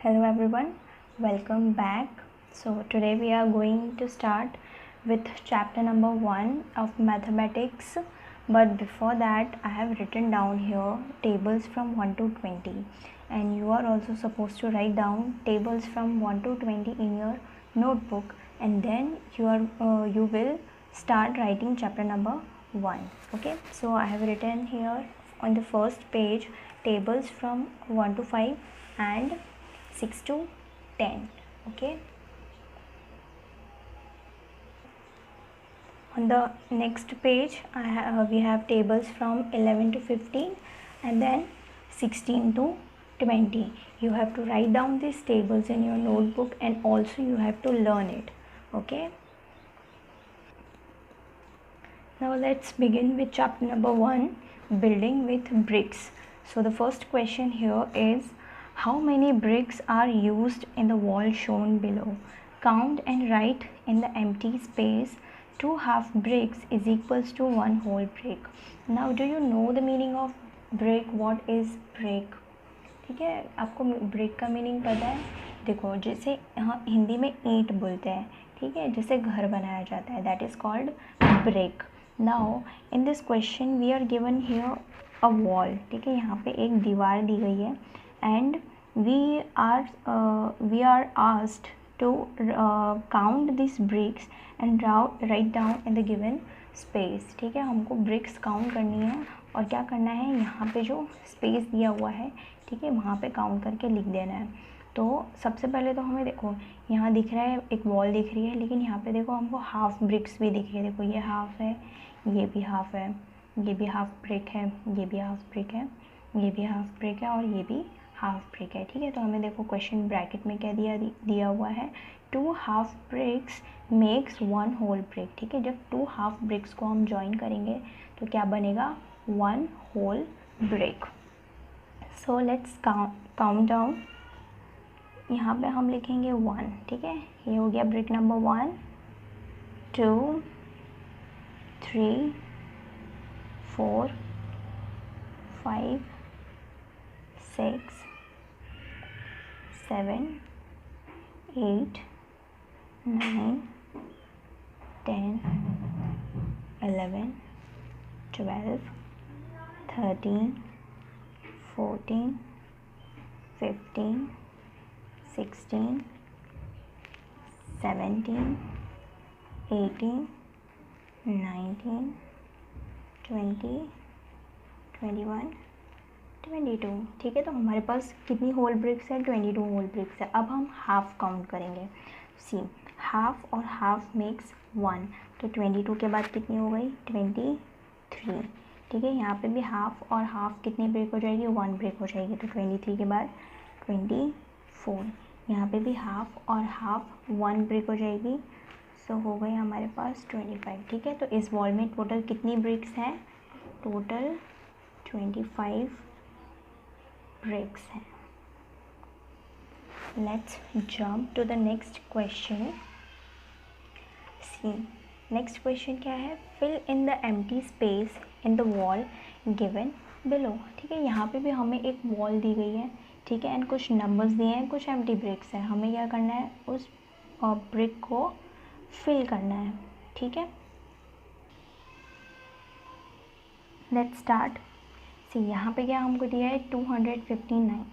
Hello everyone, welcome back. So today we are going to start with chapter number 1 of mathematics, but before that I have written down here tables from 1 to 20, and you are also supposed to write down tables from 1 to 20 in your notebook, and then you will start writing chapter number 1. Okay, so I have written here on the first page tables from 1 to 5 and 6 to 10. Okay, on the next page we have tables from 11 to 15 and then 16 to 20. You have to write down these tables in your notebook and also you have to learn it. Okay, now let's begin with chapter number 1, building with bricks. So the first question here is, how many bricks are used in the wall shown below? Count and write in the empty space. 2 half bricks is equals to 1 whole brick. Now do you know the meaning of brick? What is brick? ठीक है, आपको brick का meaning पता है? देखो, जैसे हाँ हिंदी में ईंट बोलते हैं, ठीक है, जैसे घर बनाया जाता है, that is called brick. Now in this question we are given here a wall. ठीक है, यहाँ पे एक दीवार दी गई है and we are asked to count these bricks and write down in the given space. ठीक है, हमको bricks काउंट करनी है और क्या करना है, यहाँ पे जो स्पेस दिया हुआ है, ठीक है, वहाँ पे काउंट करके लिख देना है. तो सबसे पहले तो हमें देखो यहाँ दिख रहा है, एक वॉल दिख रही है, लेकिन यहाँ पे देखो हमको हाफ ब्रिक्स भी दिख रही है. देखो ये हाफ है, ये भी हाफ है, ये भी हाफ ब्रिक है, ये भी हाफ ब्रिक है, ये भी हाफ ब्रिक है और ये भी हाफ ब्रिक है. ठीक है, तो हमें देखो क्वेश्चन ब्रैकेट में क्या दिया हुआ है, 2 half bricks makes 1 whole brick. ठीक है, जब 2 हाफ ब्रिक्स को हम ज्वाइन करेंगे तो क्या बनेगा, 1 whole brick. So let's count down. यहाँ पे हम लिखेंगे 1. ठीक है, ये हो गया ब्रिक नंबर 1, 2, 3, 4, 5, 6, 7, 8, 9, 10, 11, 12, 13, 14, 15, 16, 17, 18, 19, 20, 21, 22. ठीक है, तो हमारे पास कितनी होल ब्रिक्स है, 22 होल ब्रिक्स है. अब हम हाफ काउंट करेंगे. सी, हाफ और हाफ मेक्स 1, तो 22 के बाद कितनी हो गई, 23. ठीक है, यहाँ पे भी हाफ और हाफ कितनी ब्रेक हो जाएगी, 1 ब्रेक हो जाएगी, तो 23 के बाद 24. यहाँ पे भी हाफ और हाफ 1 ब्रेक हो जाएगी, सो हो गई हमारे पास 25. ठीक है, तो इस वॉल में टोटल कितनी ब्रिक्स हैं, टोटल 25 ब्रिक्स हैं. Let's jump to the next question. See, next question क्या है, fill in the empty space in the wall given below. ठीक है, यहाँ पे भी हमें एक वॉल दी गई है, ठीक है, एंड कुछ नंबर्स दिए हैं, कुछ एम्प्टी ब्रिक्स हैं. हमें क्या करना है, उस ब्रिक को फिल करना है. ठीक है, लेट्स स्टार्ट. सी, यहाँ पे क्या हमको दिया है, 259.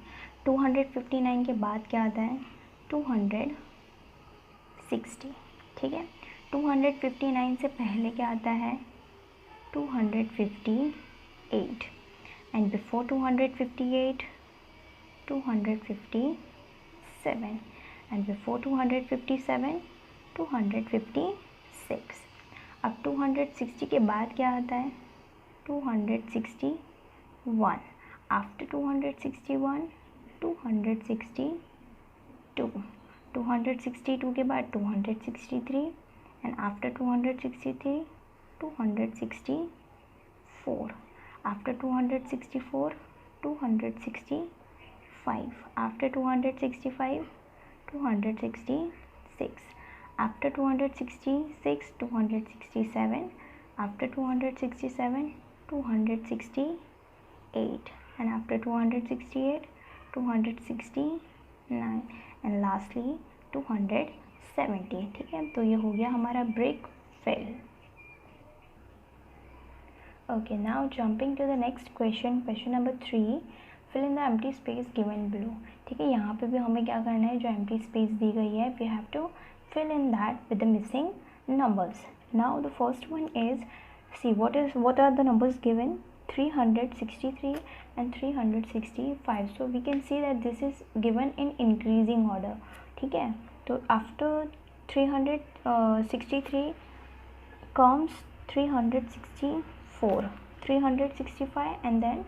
259 के बाद क्या आता है, 260. ठीक है, 259 से पहले क्या आता है, 258, एंड बिफोर 258, 257, एंड बिफोर 257, 256. अब 260 के बाद क्या आता है, 261. आफ्टर 261, 262. 262 के बाद 263, and after 263, 264. After 264, 265. After 265, 266. After 266, 267. After 267, 268, and after 268, 269, 9 and lastly 270। ठीक है, तो ये हो गया हमारा brick fill. Okay, now jumping to the next question, question number 3, fill in the empty space given below. ठीक है, यहाँ पे भी हमें क्या करना है, जो एम्प्टी स्पेस दी गई है we have to fill in that with the missing numbers. Now the first one is, see what are the numbers given, 363 and 365. So we can see that this is given in increasing order. ठीक है, तो after 363 comes 364, 365 and then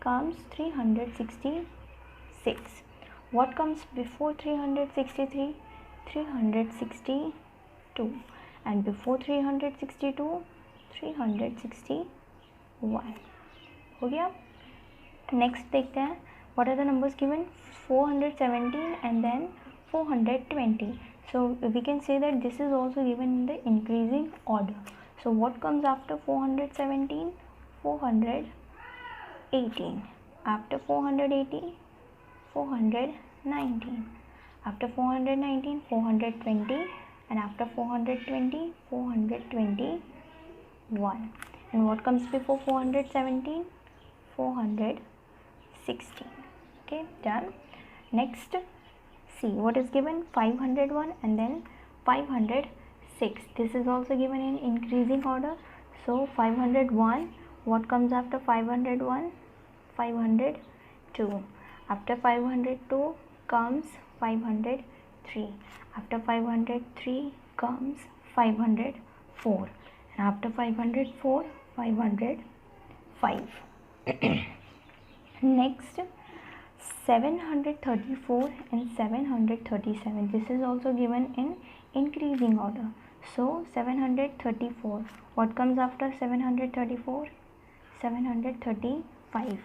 comes 366. What comes before 363? 362 and before 362 361 हो गया। Next देखते हैं, what are the numbers given, 417 and then 420. So we can say that this is also given in the increasing order. So what comes after 417? 418. After 418 419. After 419 420 and after 420 421. And what comes before 417? 416. Okay, done. Next, see what is given, 501 and then 506. This is also given in increasing order. So 501, what comes after 501? 502. After 502 comes 503. After 503 comes 504 and after 504 505. Next, 734 and 737. This is also given in increasing order. So 734, what comes after 734? 735.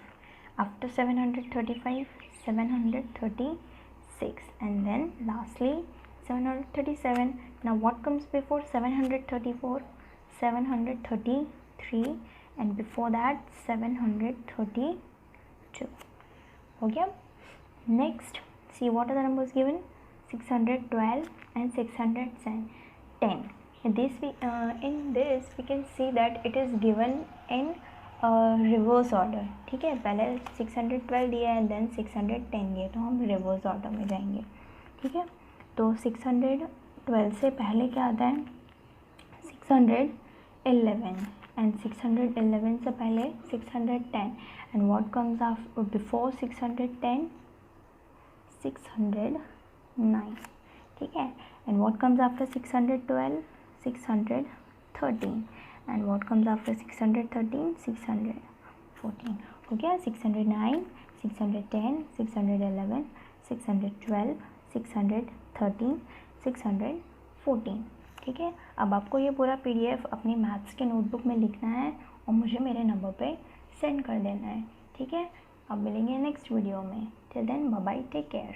After 735 736 and then lastly 737. Now what comes before 734? 733 and before that 732. हो गया। Next, see what are the numbers given, 612 and 610. In this we can see that it is given in reverse order. ठीक है, पहले 612 दिया है then 610 दिया, तो हम रिवर्स ऑर्डर में जाएंगे। ठीक है, तो 612 से पहले क्या आता है, 611 एंड 611 से पहले 610 and what comes after before 610? 609. ठीक है, and what comes after 612? 613 and what comes after 613? 614. हो गया। 609 610 611 612 613 614। ठीक है, अब आपको ये पूरा PDF अपनी मैथ्स के नोटबुक में लिखना है और मुझे मेरे नंबर पे सेंड कर देना है। ठीक है, अब मिलेंगे नेक्स्ट वीडियो में। Till then bye bye, take care.